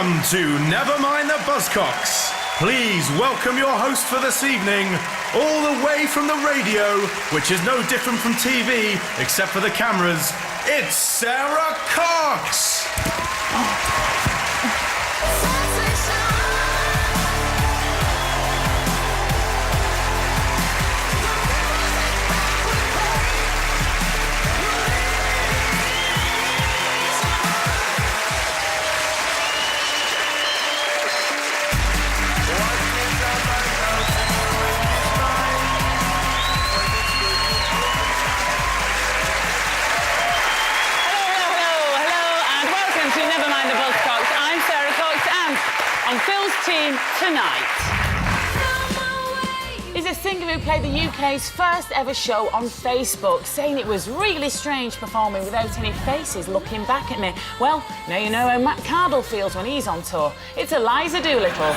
Welcome to Never Mind the Buzzcocks. Please welcome your host for this evening, all the way from the radio, which is no different from TV, except for the cameras. It's Sarah Cox. Team tonight is a singer who played the UK's first ever show on Facebook, saying it was really strange performing without any faces looking back at me. Well, now you know how Matt Cardle feels when he's on tour. It's Eliza Doolittle.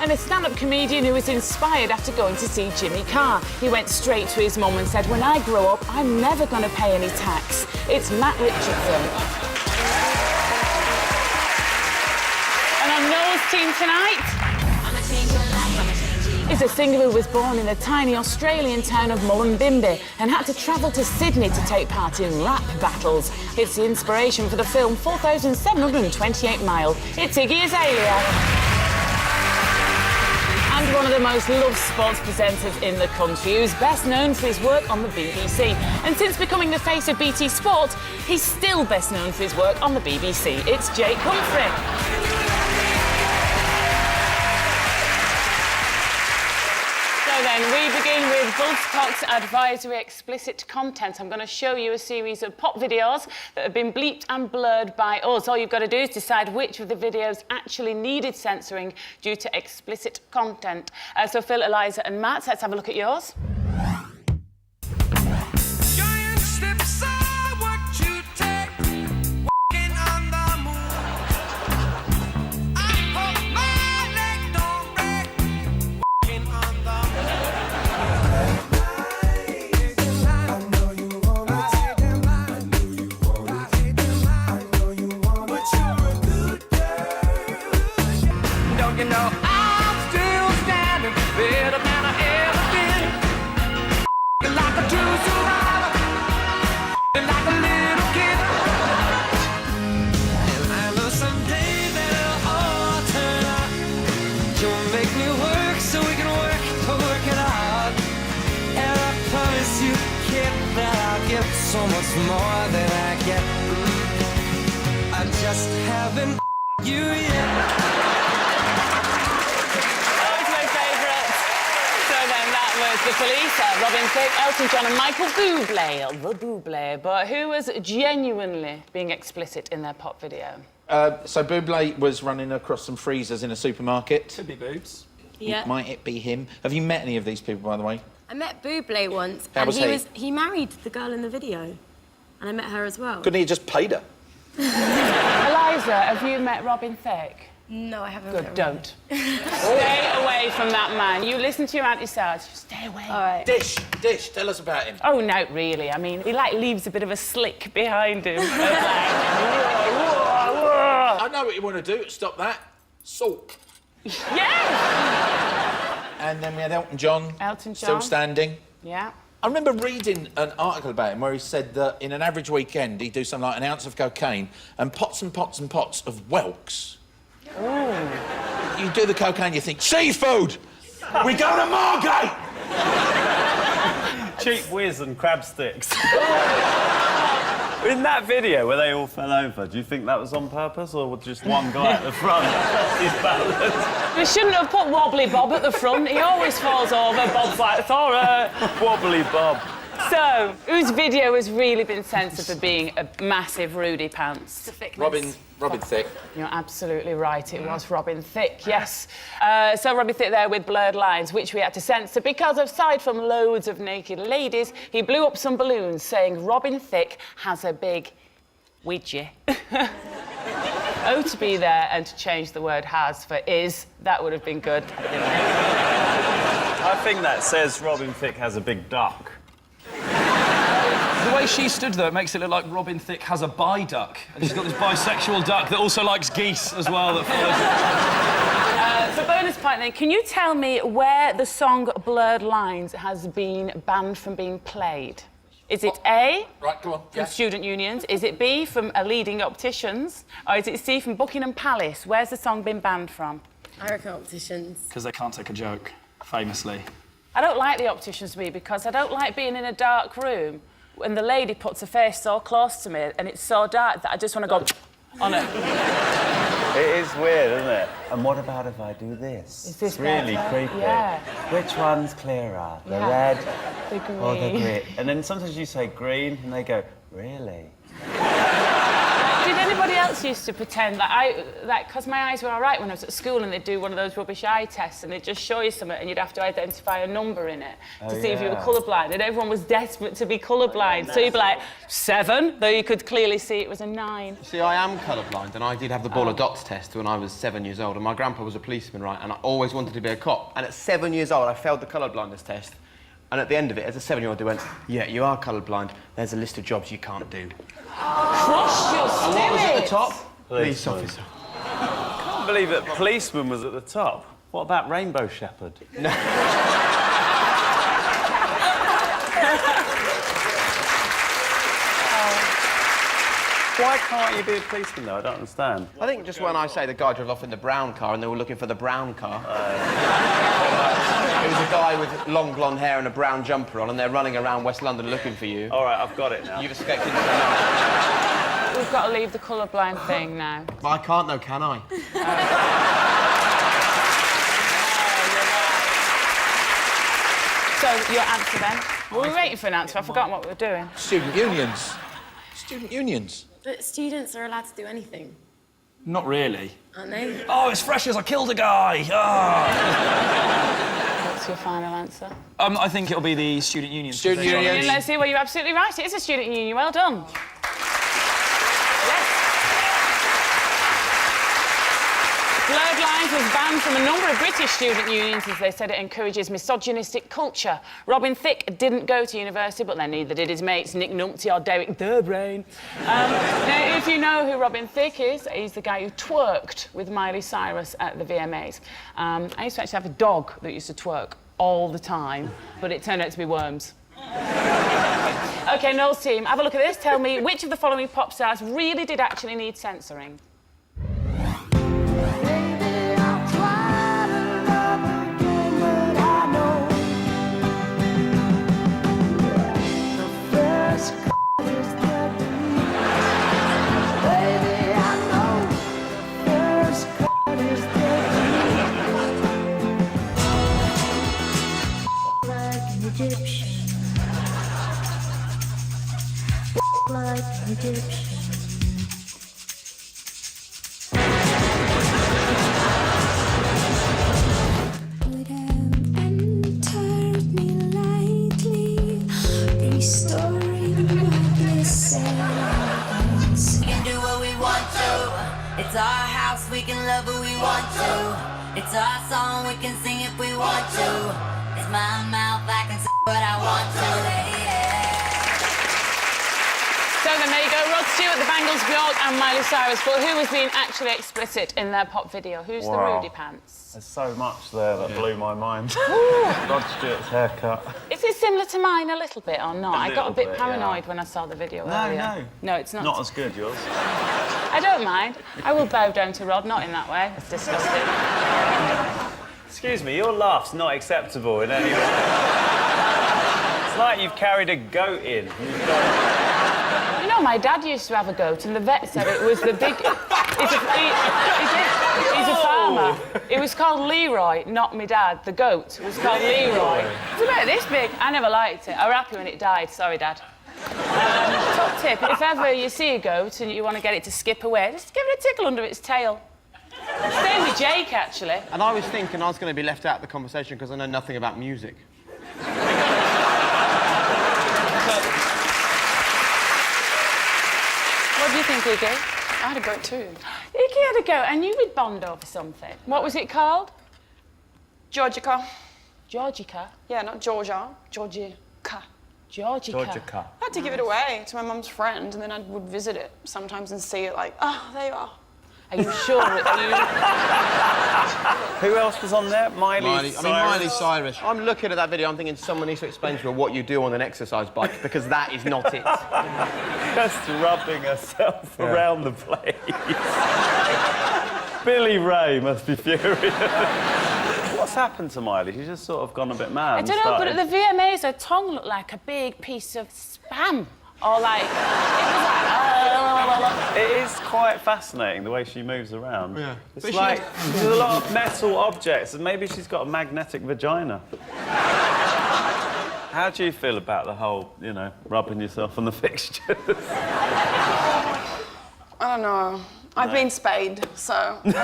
And a stand-up comedian who was inspired after going to see Jimmy Carr. He went straight to his mum and said, "When I grow up, I'm never going to pay any tax." It's Matt Richardson. And on Noel's team tonight is a singer who was born in the tiny Australian town of Mullumbimby and had to travel to Sydney to take part in rap battles. It's the inspiration for the film 4,728 Mile. It's Iggy Azalea. And one of the most loved sports presenters in the country, who's best known for his work on the BBC. And since becoming the face of BT Sport, he's still best known for his work on the BBC. It's Jake Humphrey. So then, we begin with Buzzcocks Advisory Explicit Content. I'm going to show you a series of pop videos that have been bleeped and blurred by us. All you've got to do is decide which of the videos actually needed censoring due to explicit content. So Phil, Eliza and Matt, let's have a look at yours. You know, I'm still standing better than I ever been. Like a true survivor, like a little kid. And I know someday that'll all turn out. You'll make me work so we can work it out. And I promise you, kid, that I'll give so much more than I get. I just haven't you yet. The Police, Robin Thicke, Elton John and Michael Bublé, the Bublé. But who was genuinely being explicit in their pop video? So Bublé was running across some freezers in a supermarket. Could be boobs. Yeah. Might it be him? Have you met any of these people, by the way? I met Bublé once. How was he married the girl in the video. And I met her as well. Couldn't he have just paid her? Eliza, have you met Robin Thicke? No, I haven't. Good, don't. Stay away from that man. You listen to your Auntie Sarah, just stay away. All right. Dish, tell us about him. Oh, no, really. I mean, he, leaves a bit of a slick behind him. I know what you want to do. Stop that. Sulk. Yeah! And then we had Elton John. Elton John. Still standing. Yeah. I remember reading an article about him where he said that in an average weekend he'd do something like an ounce of cocaine and pots and pots and pots of whelks. Oh. You do the cocaine, you think, seafood! We go to Margate! Cheap whiz and crab sticks. In that video where they all fell over, do you think that was on purpose or just one guy at the front lost his balance? We shouldn't have put Wobbly Bob at the front. He always falls over. Bob's like, it's all right. Wobbly Bob. So, whose video has really been censored for being a massive Rudy Pants? Robin Thicke. You're absolutely right, it was Robin Thicke, yes. So Robin Thicke there with blurred lines, which we had to censor because, aside from loads of naked ladies, he blew up some balloons saying Robin Thicke has a big widget. Oh, to be there and to change the word has for is, that would have been good. I think that says Robin Thicke has a big duck. The way she stood, though, it makes it look like Robin Thicke has a bi-duck. And she's got this bisexual duck that also likes geese as well, that follows it. For bonus point then, can you tell me where the song Blurred Lines has been banned from being played? Is it A, Right, go on. from student unions? Is it B, from leading opticians? Or is it C, from Buckingham Palace? Where's the song been banned from? I reckon opticians. Because they can't take a joke, famously. I don't like the opticians, me, because I don't like being in a dark room when the lady puts her face so close to me and it's so dark that I just want to go on it. It is weird, isn't it? And what about if I do this? Is this it's really better? creepy. Yeah. Which one's clearer, the Yeah. red The green. or the green? And then sometimes you say green, and they go, really? Did anybody else used to pretend that because my eyes were all right when I was at school and they'd do one of those rubbish eye tests and they'd just show you something and you'd have to identify a number in it to see if you were colourblind, and everyone was desperate to be colourblind. So you'd be like, 7, though you could clearly see it was a 9. See, I am colourblind, and I did have the ball of dots test when I was 7 years old, and my grandpa was a policeman, right, and I always wanted to be a cop. And at 7 years old, I failed the colourblindness test, and at the end of it, as a 7-year-old, they went, yeah, you are colourblind, there's a list of jobs you can't do. Crush your spirit! And what was at the top? Police Policeman. officer. I can't believe that policeman was at the top. What about Rainbow Shepherd? No. Why can't you be a policeman, though? I don't understand. I think just when I say the guy drove off in the brown car and they were looking for the brown car. It was a guy with long blonde hair and a brown jumper on, and they're running around West London looking for you. All right, I've got it now. You've escaped into the night. We've got to leave the colourblind thing now. But I can't though, can I? So, your answer then? Were we waiting for an answer? I've forgotten what we were doing. Student unions. Student unions. But students are allowed to do anything, Not really. aren't they? Oh, it's fresh as I killed a guy! Ah. What's your final answer? I think it'll be the student union. Student unions. Let's see, well, you're absolutely right. It is a student union. Well done. Yes. Blurred Lines was banned from a number of British student unions as they said it encourages misogynistic culture. Robin Thicke didn't go to university, but then neither did his mates Nick Numpty or Derek Durbrain. Now, if you know who Robin Thicke is, he's the guy who twerked with Miley Cyrus at the VMAs. I used to actually have a dog that used to twerk all the time, but it turned out to be worms. OK, Noel's team, have a look at this. Tell me which of the following pop stars really did actually need censoring. It's our house, we can love who we want to. It's our song, we can sing if we want to. It's my mouth, I can say what I want to. So then there you go, Rod Stewart, the Bangles, Bjork and Miley Cyrus. But who was being actually explicit in their pop video? Who's the Rudy Pants? There's so much there that blew my mind. Rod Stewart's haircut. Is it similar to mine a little bit or not? I got a little bit bit, paranoid yeah. when I saw the video No, earlier. no. No, it's not. Not as good, yours. I don't mind. I will bow down to Rod, not in that way. It's disgusting. Excuse me, your laugh's not acceptable in any way. It's like you've carried a goat in. You know, my dad used to have a goat, and the vet said it was the big... He's a farmer. It was called Leroy, not me dad. The goat was called Leroy. It's about this big. I never liked it. I were happy when it died. Sorry, Dad. Top tip, if ever you see a goat and you want to get it to skip away, just give it a tickle under its tail. Same with Jake, actually. And I was thinking I was going to be left out of the conversation because I know nothing about music. What do you think, Iggy? I had a goat too. Iggy had a goat, and you would bond over something. What was it called? Georgica. Georgica? Yeah, not Georgia. Georgica. Georgica. Georgica. I had to give it away to my mum's friend, and then I would visit it sometimes and see it like, oh, there you are. Are you sure? Who else was on there? Miley Cyrus. Miley Cyrus. I'm looking at that video, I'm thinking someone needs to explain to me what you do on an exercise bike, because that is not it. Just rubbing herself around the place. Billy Ray must be furious. What's happened to Miley? She's just sort of gone a bit mad. I don't know, but at the VMAs, her tongue looked like a big piece of spam. Or like, it was like, It is quite fascinating the way she moves around. Yeah. It's like there's a lot of metal objects, and maybe she's got a magnetic vagina. How do you feel about the whole, you know, rubbing yourself on the fixtures? I don't know. I've been spayed, so I don't...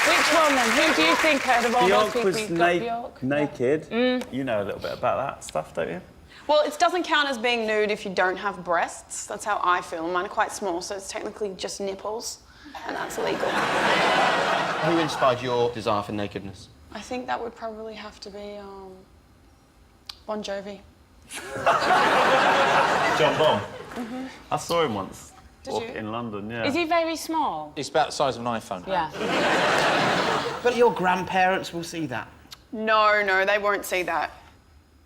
Which one then? Who do you think out of all those people you've got Bjork? Naked. You know a little bit about that stuff, don't you? Well, it doesn't count as being nude if you don't have breasts. That's how I feel. Mine are quite small, so it's technically just nipples, and that's illegal. Who inspired your desire for nakedness? I think that would probably have to be Bon Jovi. John Bon. I saw him once. Did you? In London, yeah. Is he very small? It's about the size of an iPhone. Yeah. But your grandparents will see that. No, they won't see that.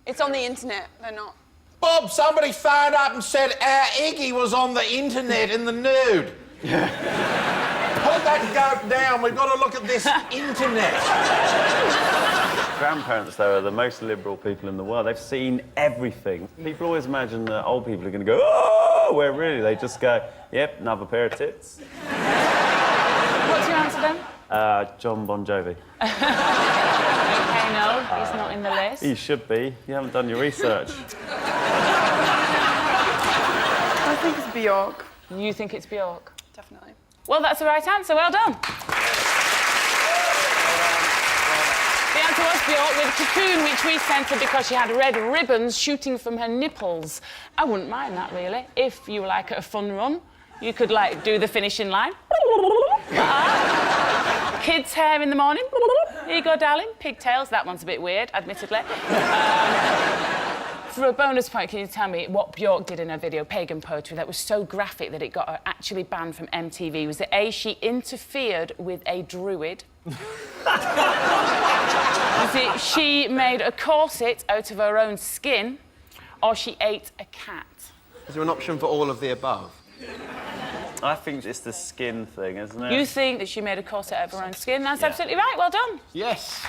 It's on the internet. They're not. Bob, somebody phoned up and said our Iggy was on the internet in the nude. Put that goat down. We've got to look at this internet. Grandparents, though, are the most liberal people in the world. They've seen everything. People always imagine that old people are going to go, oh, where really they just go, yep, another pair of tits. What's your answer then? John Bon Jovi. Okay, no, he's not in the list. You should be. You haven't done your research. I think it's Bjork. You think it's Bjork? Definitely. Well, that's the right answer. Well done. The answer was Bjork with Cocoon, which we censored because she had red ribbons shooting from her nipples. I wouldn't mind that, really. If you were, like, at a fun run, you could, like, do the finishing line. Kids' hair in the morning. Here you go, darling. Pigtails. That one's a bit weird, admittedly. For a bonus point, can you tell me what Bjork did in her video, Pagan Poetry, that was so graphic that it got her actually banned from MTV? Was it A, she interfered with a druid? Was it she made a corset out of her own skin? Or she ate a cat? Is there an option for all of the above? I think it's the skin thing, isn't it? You think that she made a corset out of her own skin? That's absolutely right. Well done. Yes.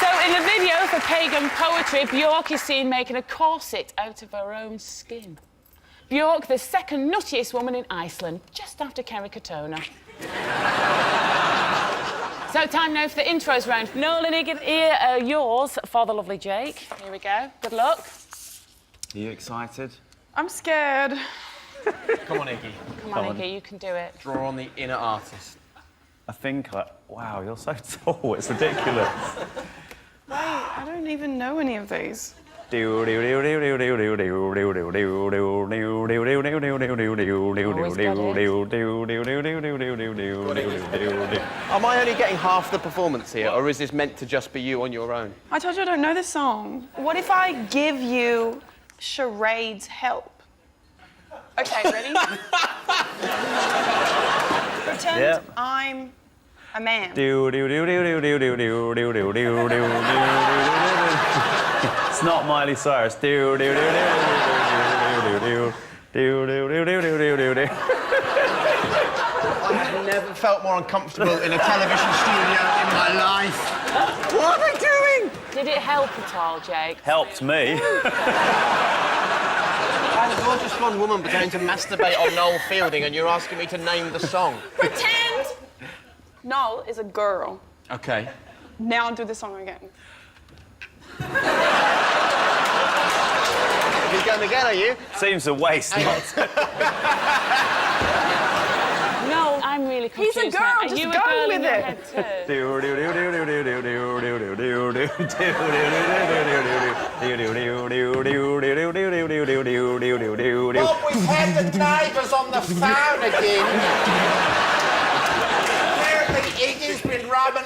So in the video for Pagan Poetry, Bjork is seen making a corset out of her own skin. Bjork, the second nuttiest woman in Iceland, just after Kerry Katona. So time now for the intros round. Nolan, here are yours for the lovely Jake. Here we go. Good luck. Are you excited? I'm scared. Come on, Iggy. Come on, Iggy, you can do it. Draw on the inner artist. I think wow, you're so tall. It's ridiculous. Wait, I don't even know any of these. Am I only getting half the performance here, or is this meant to just be you on your own? I told you I don't know this song. What if I give you charades help? Okay, ready? Pretend I'm a man. It's not Miley Cyrus. I've never felt more uncomfortable in a television studio in my life. What am I doing? Did it help at all, Jake? Helped me. I'm a gorgeous blonde woman pretending to masturbate on Noel Fielding, and you're asking me to name the song. Pretend Noel is a girl. Okay. Now do the song again. You're going again, are you? Seems a waste. No, I'm really confused. He's a girl, now. Are just you go a girl with in your it. head too? Bob, we've had the neighbours on the phone again. Apparently Iggy's been rubbing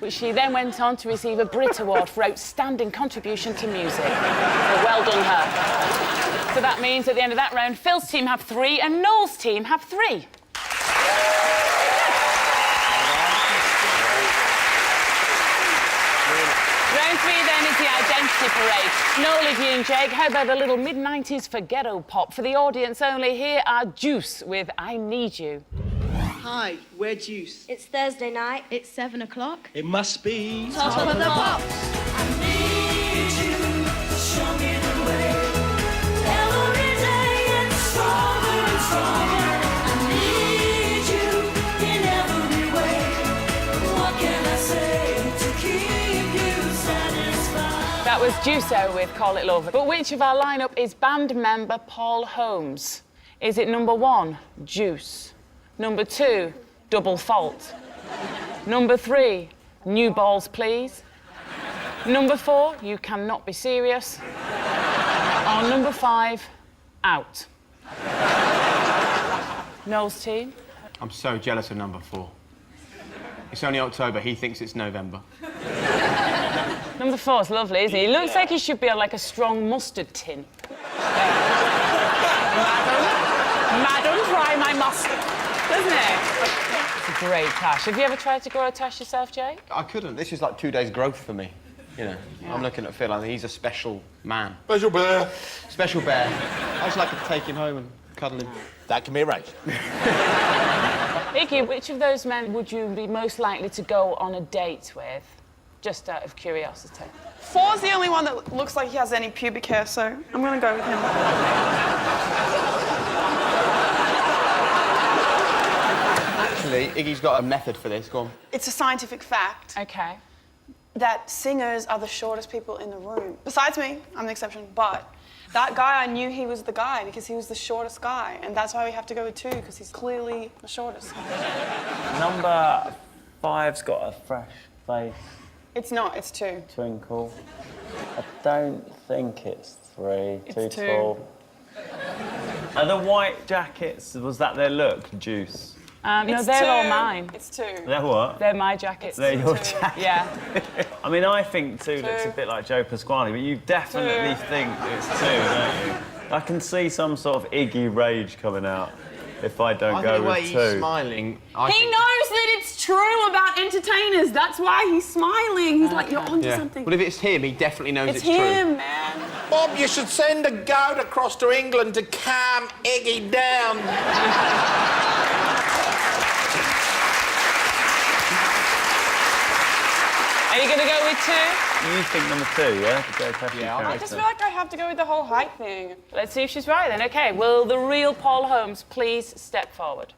which she then went on to receive a Brit Award for outstanding contribution to music. So well done her. So that means at the end of that round, Phil's team have 3 and Noel's team have 3. Round 3 then is the identity parade. Noel, Iggy and Jake, how about a little mid-90s for ghetto pop? For the audience only, here are Juice with I Need You. Hi, we're Juice. It's Thursday night. It's 7 o'clock. It must be Top of the Pops. I need you to show me the way. Every day it's stronger and stronger. I need you in every way. What can I say to keep you satisfied? That was Juico with Call It Love. But which of our lineup is band member Paul Holmes? Is it number 1, Juice? Number 2, Double Fault? Number 3, New Balls Please? Number 4, You Cannot Be Serious? Or number 5, Out? Noel's team? I'm so jealous of number 4. It's only October, he thinks it's November. Number 4's lovely, isn't he? He looks like he should be on like a strong mustard tin. Madam, try my mustard. Doesn't it? It's a great tash. Have you ever tried to grow a tash yourself, Jake? I couldn't. This is like 2 days' growth for me. You know, I'm looking at Phil, I think he's a special man. Special bear. Special bear. I just like to take him home and cuddle him. That can be arranged. Iggy, which of those men would you be most likely to go on a date with? Just out of curiosity. 4's the only one that looks like he has any pubic hair, so I'm gonna go with him. Actually, Iggy's got a method for this. Go on. It's a scientific fact OK. that singers are the shortest people in the room. Besides me, I'm the exception, but that guy, I knew he was the guy because he was the shortest guy, and that's why we have to go with 2, because he's clearly the shortest. Number 5's got a fresh face, It's not, it's 2. twinkle. I don't think it's 3, It's too 2. tall. Are the white jackets, was that their look, Juice? No, It's they're 2. all mine. It's 2. They're what? They're my jackets. They're your 2. jackets. Yeah. I mean, I think 2 looks a 2. bit like Joe Pasquale, but you definitely 2. think it's 2, don't you? I can see some sort of Iggy rage coming out if I don't I go think the way with 2. he's smiling... He knows that it's true about entertainers. That's why he's smiling. He's like, you're onto Yeah. something. Well, if it's him, he definitely knows It's it's true. him, man. Bob, you should send a goat across to England to calm Iggy down. Are you going to go with 2? You think number 2, yeah? The Joe Pesci Yeah, I I character. just feel like I have to go with the whole height thing. Let's see if she's right then. OK, will the real Paul Holmes please step forward?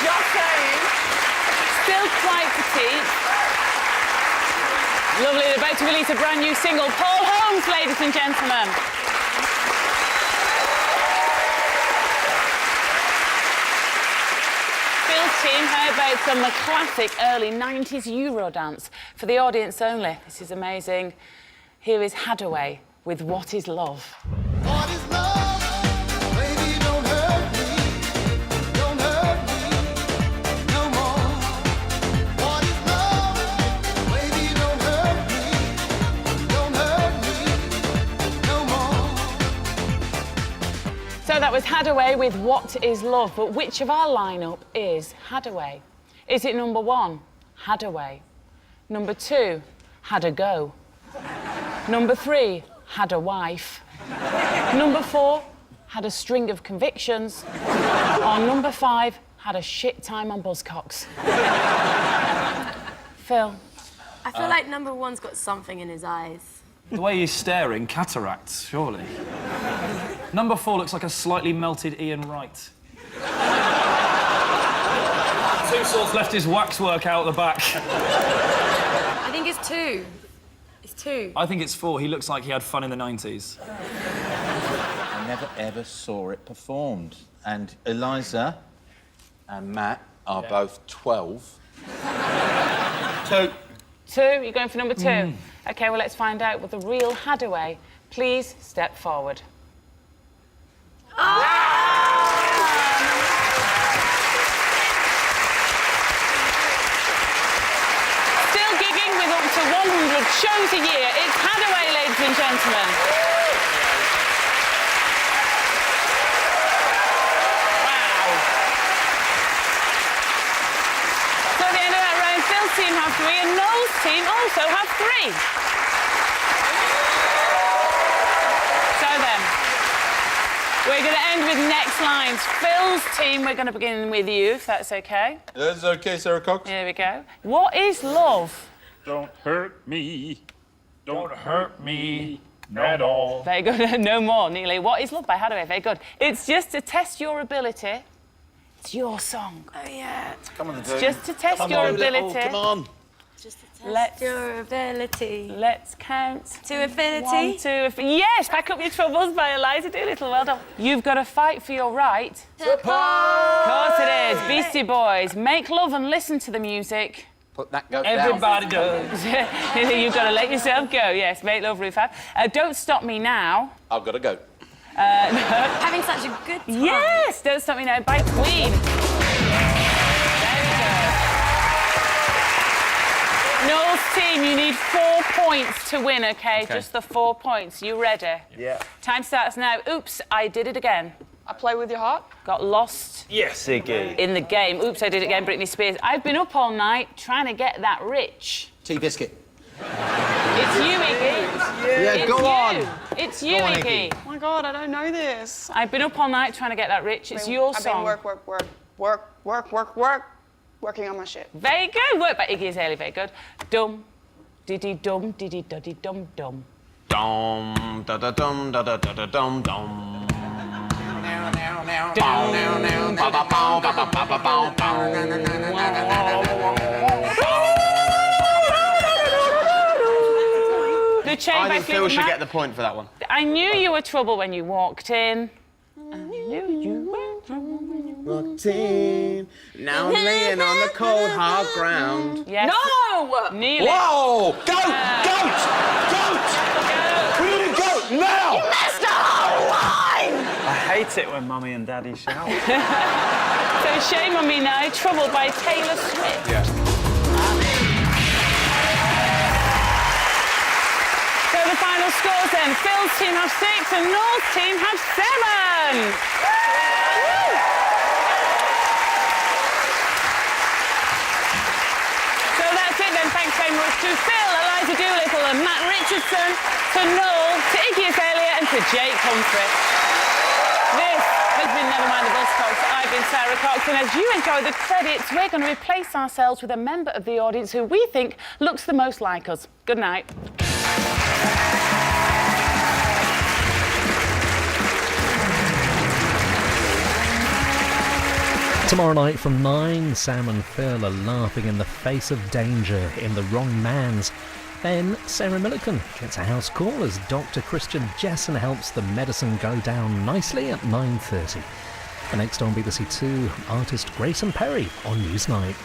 You're saying, still quite petite. Lovely, they're about to release a brand new single. Paul Holmes, ladies and gentlemen. Phil's team, how about some classic early 90s Eurodance? For the audience only, this is amazing. Here is Hadaway with What Is Love. What is love? Baby, don't hurt me. Don't hurt me no more. What is love? Baby, don't hurt me. Don't hurt me no more. So that was Hadaway with What Is Love. But which of our lineup is Hadaway? Is it number 1, Hadaway? Number 2, Had a Go? Number 3, Had a Wife? Number 4, Had a String of Convictions? Or number 5, Had a Shit Time on Buzzcocks? Phil? I feel like number 1's got something in his eyes. The way he's staring, cataracts, surely. Number 4 looks like a slightly melted Ian Wright. 2 swords left his waxwork out the back. I think it's 2. It's 2. I think it's 4. He looks like he had fun in the 90s. I never ever saw it performed. And Eliza and Matt are both 12. 2. 2, you're going for number 2? OK, well, let's find out with the real Hadaway. Please step forward. shows a year. It's Hadaway, ladies and gentlemen. Wow. So at the end of that round, Phil's team have 3 and Noel's team also have 3. So then, we're going to end with next lines. Phil's team, we're going to begin with you, if that's OK. That's okay, Sarah Cox. Here we go. What is love? Don't hurt me. Don't hurt me at all. Very good. No more, Neely. What is love by Hadaway? Very good. It's just to test your ability. It's your song. Oh, yeah. Come on, It's just to test your ability. Come on. Just to test your ability. Let's count. To infinity. 1, 2, yes, Pack Up Your Troubles by Eliza Doolittle. Well done. You've got to fight for your right. To pause. Of course it is. Beastie Boys. Make love and listen to the music. Put that go Everybody does. You've got to let yourself go. Yes, make love, Rufab. Don't Stop Me Now. I've got to go. Having such a good time. Yes, Don't Stop Me Now by Queen. There we go. Noel's team, you need 4 points to win, OK? Just the 4 points. You ready? Yeah. Time starts now. Oops, I did it again. I play with your heart. Got lost Yes, Iggy. in the game. Oops, I did it again, Britney Spears. I've been up all night trying to get that rich. Tea biscuit. It's you, Iggy. Yeah, It's go you. on. It's you, on, Iggy. Oh my God, I don't know this. I've been up all night trying to get that rich. It's your I've song. been working on my shit. Very good. Work by Iggy Azalea. Very good. Dum, diddy dum, diddy duddy dum dum. Dum da da dum da da da da dum dum. The chain I by think Phil Fleetwood should Mac. get the point for that one. I knew you were trouble when you walked in. I knew you were trouble when you Walked in, now I'm laying on the cold hard ground. Yes. No! Nearly. Whoa! Goat! Goat! Goat! We need a goat now! Missed the whole line! I hate it when Mummy and Daddy shout. So Shame on Me Now, Trouble by Taylor Swift. Yeah. So the final scores then. Phil's team have 6 and Noel's team have 7. So that's it then. Thanks very much to Phil, Eliza Doolittle and Matt Richardson, to Noel, to Iggy Azalea and to Jake Humphrey. This has been Never Mind the Buzzcocks. I've been Sarah Cox, and as you enjoy the credits, we're going to replace ourselves with a member of the audience who we think looks the most like us. Good night. Tomorrow night from 9, Sam and Phil are laughing in the face of danger in The Wrong Man's. Then Sarah Millican gets a house call as Dr. Christian Jessen helps the medicine go down nicely at 9:30. And next on BBC Two, artist Grayson Perry on Newsnight.